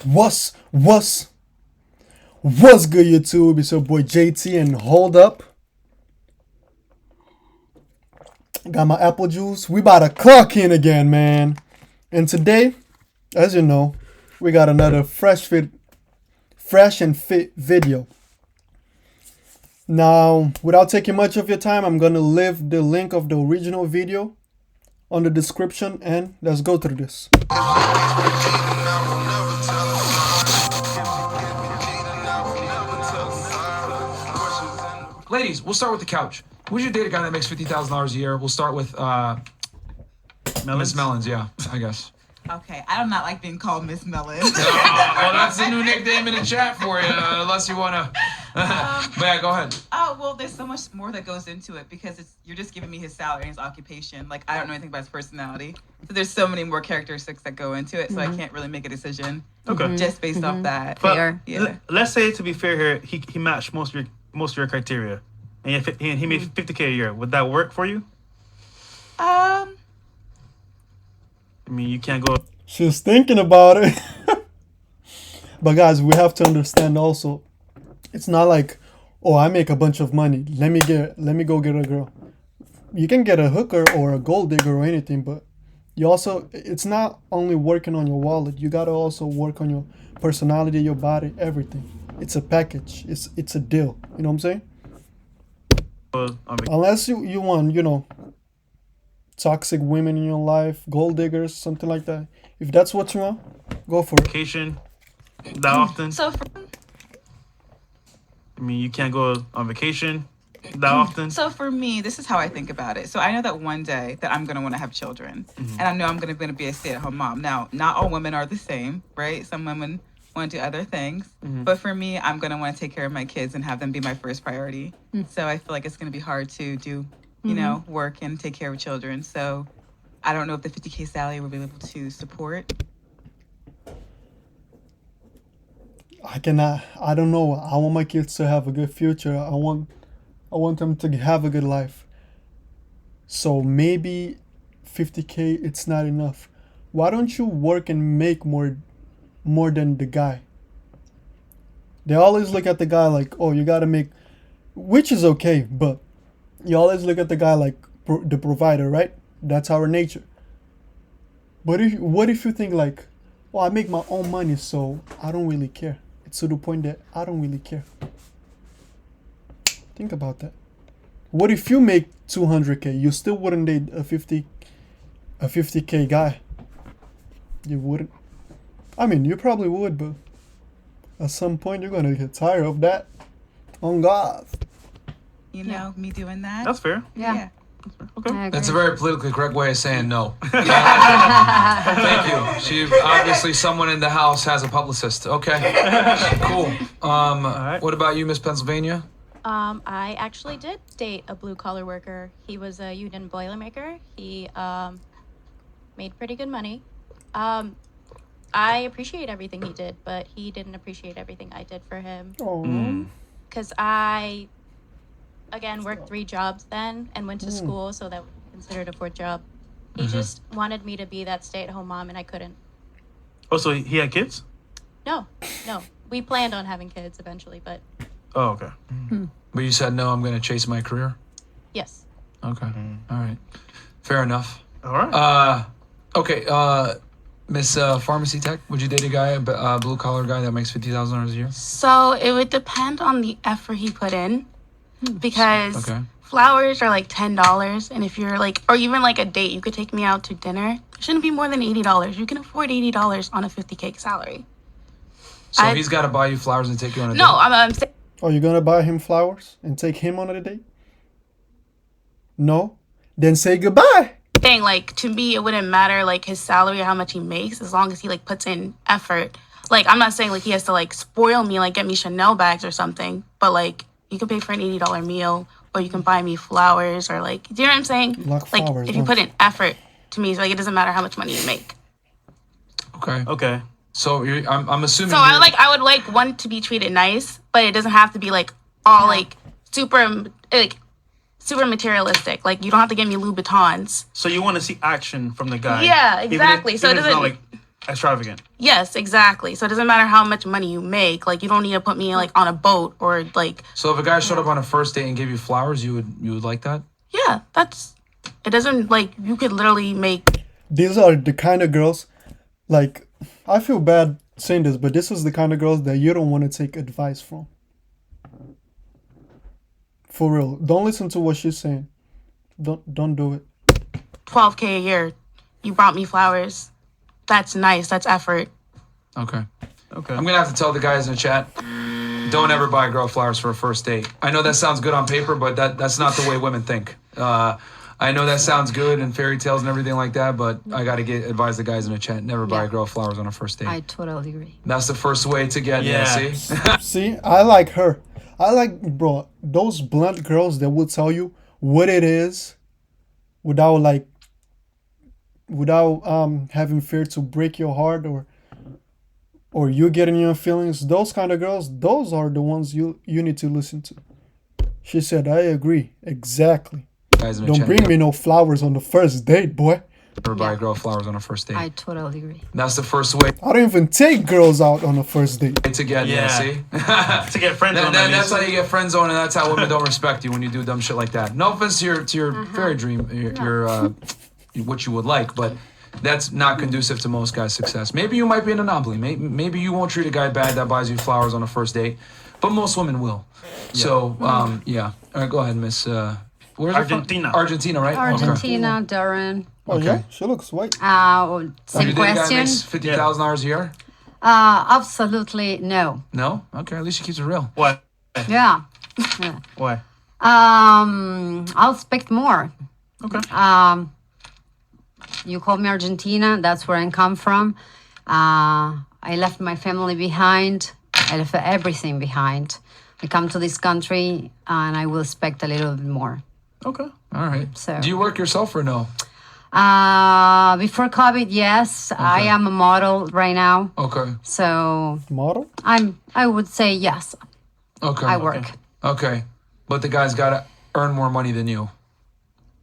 What's good, YouTube? It's your boy JT, and hold up, got my apple juice. We about to clock in again, man. And today, as you know, we got another fresh and fit video. Now, without taking much of your time, I'm gonna leave the link of the original video on the description, and let's go through this. Ladies, we'll start with the couch. Would you date a guy that makes $50,000 a year? We'll start with Miss Mellons, yeah, I guess. Okay, I do not like being called Miss Mellons. Well, that's a new nickname in the chat for you, unless you want to. But yeah, go ahead. Oh, well, there's so much more that goes into it because you're just giving me his salary and his occupation. Like, I don't know anything about his personality. So there's so many more characteristics that go into it, so I can't really make a decision just based off that. But yeah. Let's say, to be fair here, he matched most of your criteria, and he made $50K a year. Would that work for you? I mean, you can't go. She's thinking about it. But guys, we have to understand also, it's not like, oh, I make a bunch of money, let me go get a girl. You can get a hooker or a gold digger or anything, but it's not only working on your wallet, you gotta also work on your personality, your body, everything. It's a package. It's a deal. You know what I'm saying? Unless you want, toxic women in your life, gold diggers, something like that. If that's what you want, go for it. Vacation that often. I mean, you can't go on vacation that often. So for me, this is how I think about it. So I know that one day that I'm going to want to have children. And I know I'm going to be a stay-at-home mom. Now, not all women are the same, right? Some women want to do other things. But for me, I'm going to want to take care of my kids and have them be my first priority. So I feel like it's going to be hard to do, work and take care of children. So I don't know if the $50K salary will be able to support. I don't know. I want my kids to have a good future. I want them to have a good life. So maybe 50K, it's not enough. Why don't you work and make more than the guy? They always look at the guy like, oh, you gotta make, which is okay, but you always look at the guy like the provider, right? That's our nature. But what if you think like, oh, I make my own money, so I don't really care. It's to the point that I don't really care. Think about that. What if you make 200K? You still wouldn't date a 50K guy. You wouldn't. I mean, you probably would, but at some point you're gonna get tired of that. On God. Me doing that. That's fair. Yeah. Okay. That's a very politically correct way of saying no. Thank you. She obviously, someone in the house has a publicist. Okay, cool. What about you, Miss Pennsylvania? I actually did date a blue-collar worker. He was a union boilermaker. He made pretty good money. I appreciate everything he did, but he didn't appreciate everything I did for him. Because I, again, worked 3 jobs then and went to school, so that was considered a 4th job. He just wanted me to be that stay-at-home mom, and I couldn't. Oh, so he had kids? No. We planned on having kids eventually, but... Oh, okay. But you said, no, I'm going to chase my career? Yes. Okay. All right. Fair enough. All right. Okay. Miss Pharmacy Tech, would you date a guy, a blue-collar guy that makes $50,000 a year? So it would depend on the effort he put in, because flowers are like $10, and if you're like, or even like a date, you could take me out to dinner. It shouldn't be more than $80. You can afford $80 on a $50K salary. So he's got to buy you flowers and take you on a date? No, I'm saying. Are you gonna buy him flowers and take him on a date? No? Then say goodbye. Saying, like, to me, it wouldn't matter like his salary or how much he makes, as long as he like puts in effort. Like, I'm not saying like he has to like spoil me, like get me Chanel bags or something, but like you can pay for an $80 meal, or you can buy me flowers, or like, do you know what I'm saying? Like flowers, if you put in effort, to me, so like it doesn't matter how much money you make. Okay. So I'm assuming. So I would like want to be treated nice, but it doesn't have to be like all like super materialistic. Like, you don't have to get me Louboutins. So you want to see action from the guy. Yeah, exactly. Even if it's not like extravagant. Yes, exactly. So it doesn't matter how much money you make. Like, you don't need to put me like on a boat or like. So if a guy showed up on a first date and gave you flowers, you would like that? Yeah, that's. It doesn't like you could literally make. These are the kind of girls, like, I feel bad saying this, but this is the kind of girls that you don't want to take advice from. For real. Don't listen to what she's saying. Don't do it. $12K a year. You brought me flowers. That's nice. That's effort. Okay. Okay. I'm gonna have to tell the guys in the chat, don't ever buy a girl flowers for a first date. I know that sounds good on paper, but that's not the way women think. I know that sounds good in fairy tales and everything like that, but I gotta advise the guys in the chat, never buy a girl flowers on a first date. I totally agree. That's the first way to get see? See, I like her. I like, bro, those blunt girls that will tell you what it is without having fear to break your heart or you getting your feelings. Those kind of girls, those are the ones you need to listen to. She said, I agree. Exactly. Guys in the Don't chat, bring me no flowers on the first date, boy. never buy a girl flowers on a first date. I totally agree. That's the first way I don't even take girls out on a first date. to get see? To get friends on That's how you get friend zone, and that's how women don't respect you when you do dumb shit like that. No offense to your fairy dream, your what you would like, but that's not conducive to most guys' success. Maybe you might be an anomaly. Maybe you won't treat a guy bad that buys you flowers on a first date, but most women will. So yeah. All right, go ahead, Miss. Where's Argentina. Argentina, right? Argentina, Darren. Oh yeah, she looks white. Same You think a guy question. makes $50,000 a year? Absolutely no. No. Okay, at least she keeps it real. What? Yeah. Why? I'll expect more. Okay. You called me Argentina. That's where I come from. I left my family behind. I left everything behind. I come to this country, and I will expect a little bit more. Okay. All right. So- Do you work yourself or no? Before COVID, yes, I am a model right now. Okay. So Model? I would say yes, Okay. I work. Okay. But the guy's got to earn more money than you.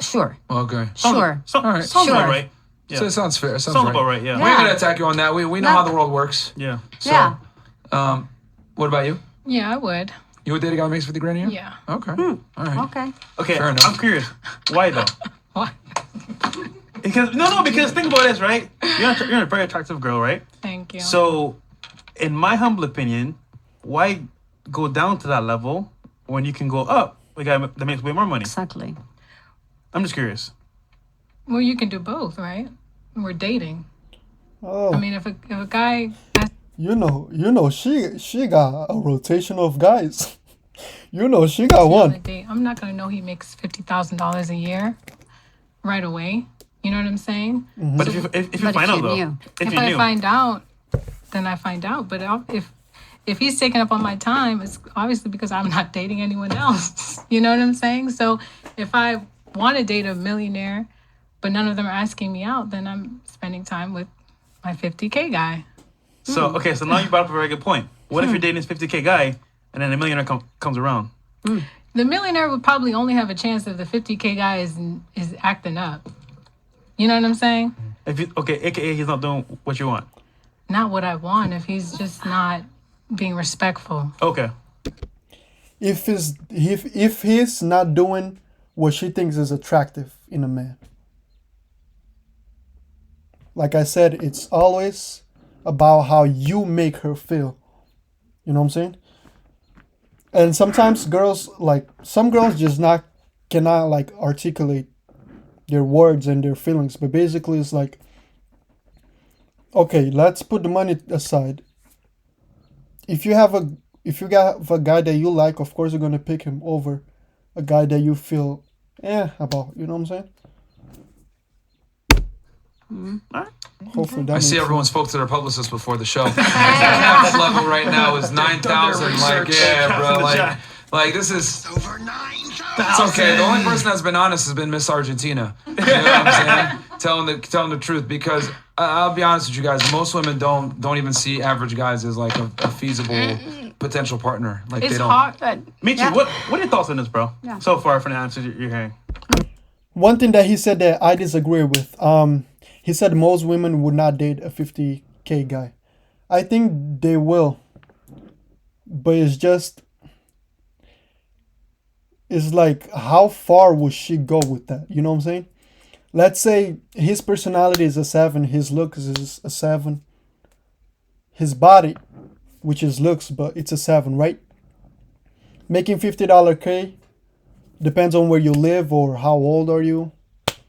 Sure, Okay. sure. All right. Sounds Sure. about right. Yeah. So it sounds fair. It sounds Sounds right. about right. Yeah. We ain't gonna attack you on that. We know how the world works. Yeah. So, Yeah. What about you? Yeah, I would. You would date a guy who makes 50 grand a year? Yeah. Okay. All right. Okay. Okay. Fair enough. I'm curious. Why though? Why? Because because think about this, right? You're a very attractive girl, right? Thank you. So, in my humble opinion, why go down to that level when you can go up? The guy that makes way more money. Exactly. I'm just curious. Well, you can do both, right? We're dating. Oh, I mean, if a guy has you know, she got a rotation of guys. You know, she got on a one. date, I'm not gonna know he makes $50,000 a year right away. You know what I'm saying? But if you But find if out you though, knew. if If you I knew, find out, then I find out. But if he's taking up all my time, it's obviously because I'm not dating anyone else. You know what I'm saying? So if I want to date a millionaire, but none of them are asking me out, then I'm spending time with my 50K guy. so okay, so now you brought up a very good point. What if you're dating this 50K guy and then a millionaire comes around? The millionaire would probably only have a chance if the 50K guy is acting up. You know what I'm saying? If you, okay, AKA he's not doing what you want. Not what I want if he's just not being respectful. Okay. If he's not doing what she thinks is attractive in a man. Like I said, it's always about how you make her feel. You know what I'm saying? And sometimes some girls just cannot like articulate their words and their feelings. But basically it's like, okay, let's put the money aside. If you have a guy that you like, of course you're gonna pick him over a guy that you feel about. You know what I'm saying? Hopefully that I see makes everyone spoke to their publicist before the show. That level right now is 9,000. Like, yeah, bro. Like this is over 9,000. It's okay. The only person that's been honest has been Miss Argentina. You know what I'm saying? Telling the truth, because I'll be honest with you guys. Most women don't even see average guys as like a feasible potential partner. Like It's they don't. hard. Michi, Yeah. what are your thoughts on this, bro? Yeah. So far from the answers you're hearing. One thing that he said that I disagree with. He said most women would not date a 75K guy. I think they will, but it's like how far would she go with that? You know what I'm saying? Let's say his personality is a 7, his looks is a 7, his body, which is looks, but it's a 7, right? Making $50 K depends on where you live or how old are you,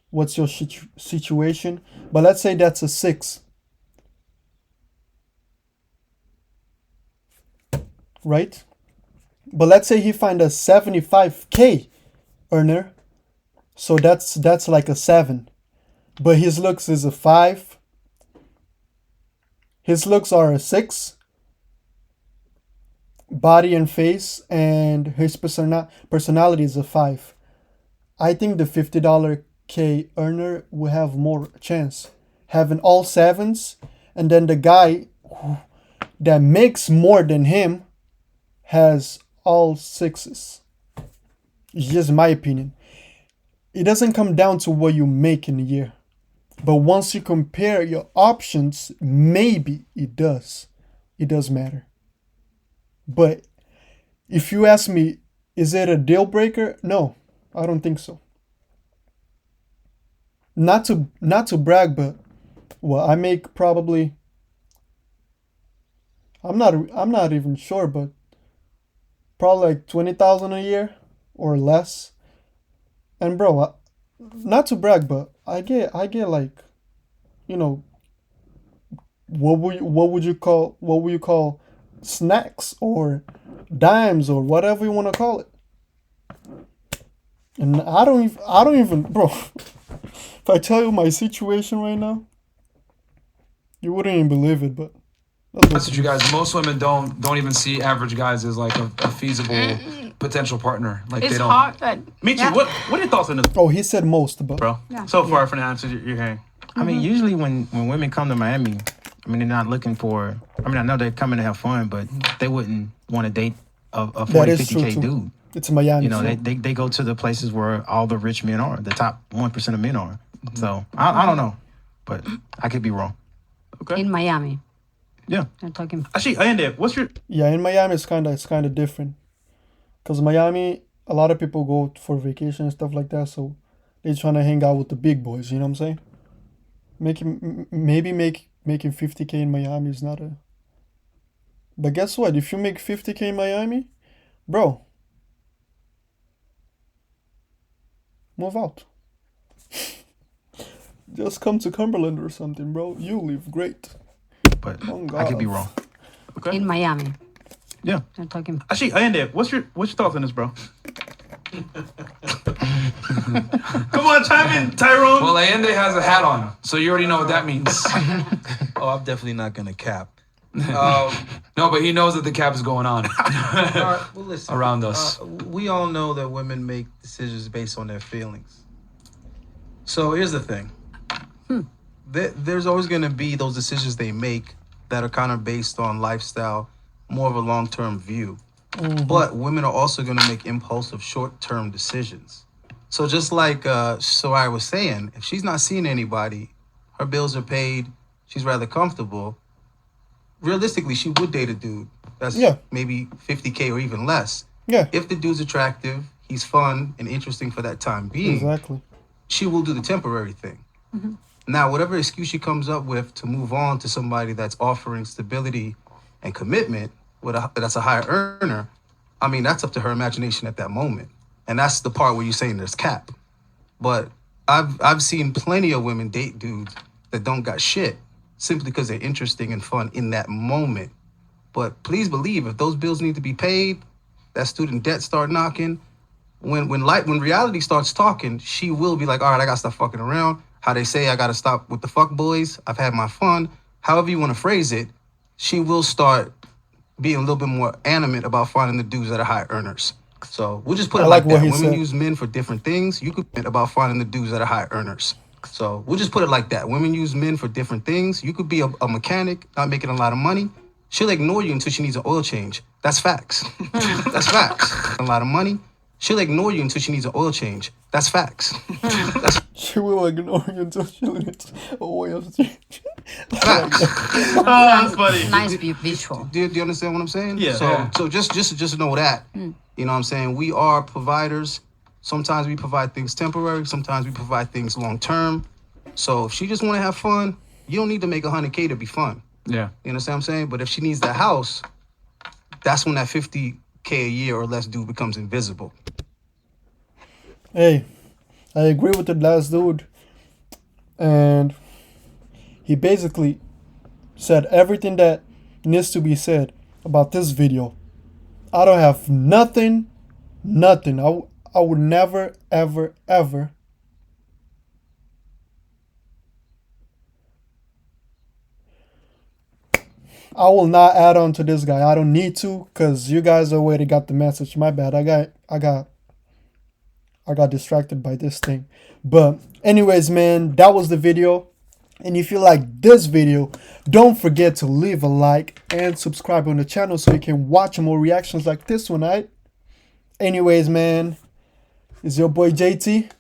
what's your situation. But let's say that's a 6, right? But let's say he find a 75K earner, so that's like a 7. But his looks is a 5. His looks are a 6. Body and face, and his personality is a 5. I think the $50 K earner will have more chance having all 7s, and then the guy that makes more than him has all 6s. It's just my opinion. It doesn't come down to what you make in a year, but once you compare your options, maybe it does matter. But if you ask me, is it a deal breaker? No, I don't think so. Not to brag, but I make probably, I'm not even sure, but probably like 20,000 a year or less. And bro, not to brag, but I get like, you know, what would you call snacks or dimes or whatever you want to call it. And I don't even, bro. If I tell you my situation right now, you wouldn't even believe it. But that's what you guys. Most women don't even see average guys as like a feasible potential partner. Like It's they don't. hard. Michi, Yeah. what are your thoughts on this, Oh, he said most, but bro? Yeah. So far from the answers you're hearing. I mean, usually when women come to Miami, I mean, they're not looking for. I mean, I know they're coming to have fun, but they wouldn't want to date a 40, is true 50K too. dude. It's Miami. You know, so. they go to the places where all the rich men are, the top 1% of men are. So I don't know, but I could be wrong. Okay. In Miami. Yeah. They're talking. Actually, Ayende, what's your Yeah, in Miami it's kind of different, cause Miami a lot of people go for vacation and stuff like that, so they trying to hang out with the big boys. You know what I'm saying? Making 50K in Miami is not a. But guess what? If you make 50K in Miami, bro, move out. Just come to Cumberland or something, bro. You live great. But Oh, I could be God. wrong. okay? In Miami. Yeah. They're talking. Actually, Ayende, what's your thoughts on this, bro? Come on, chime in, Tyrone. Well, Allende has a hat on, so you already know what that means. Oh, I'm definitely not gonna cap. No, but he knows that the cap is going on Well, listen, around us. we all know that women make decisions based on their feelings. So here's the thing. There's always going to be those decisions they make that are kind of based on lifestyle, more of a long-term view. But women are also going to make impulsive short-term decisions. So just like Soraya was saying, if she's not seeing anybody, her bills are paid, she's rather comfortable, realistically, she would date a dude that's maybe 50K or even less. Yeah, If the dude's attractive, he's fun and interesting for that time being, exactly. she will do the temporary thing. Now, whatever excuse she comes up with to move on to somebody that's offering stability and commitment, that's a higher earner, I mean, that's up to her imagination at that moment. And that's the part where you're saying there's cap. But I've seen plenty of women date dudes that don't got shit simply because they're interesting and fun in that moment. But please believe, if those bills need to be paid, that student debt start knocking, when reality starts talking, she will be like, all right, I gotta stop fucking around. How they say, I gotta stop with the fuck boys. I've had my fun. However you want to phrase it, she will start being a little bit more animate about finding the dudes that are high earners. So we'll just put it like what that. he Women said. use men for different things. You could be about finding the dudes that are high earners. So we'll just put it like that. Women use men for different things. You could be a mechanic, not making a lot of money. She'll ignore you until she needs an oil change. That's facts. That's facts. A lot of money. She'll ignore you until she needs an oil change. That's facts. She will ignore you until she leaves away of you. Facts. Oh, that's funny. Nice visual. Do you understand what I'm saying? Yeah. So just know that. You know what I'm saying? We are providers. Sometimes we provide things temporary. Sometimes we provide things long term. So if she just want to have fun, you don't need to make 100K to be fun. Yeah. You understand what I'm saying? But if she needs that house, that's when that 50K a year or less dude becomes invisible. Hey, I agree with the last dude. And he basically said everything that needs to be said about this video. I don't have nothing. I would never, ever, ever I will not add on to this guy. I don't need to, because you guys already got the message. My bad. I got distracted by this thing. But anyways, man, that was the video. And if you like this video, don't forget to leave a like and subscribe on the channel so you can watch more reactions like this one, alright? Anyways, man, it's your boy JT.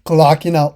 Clocking out.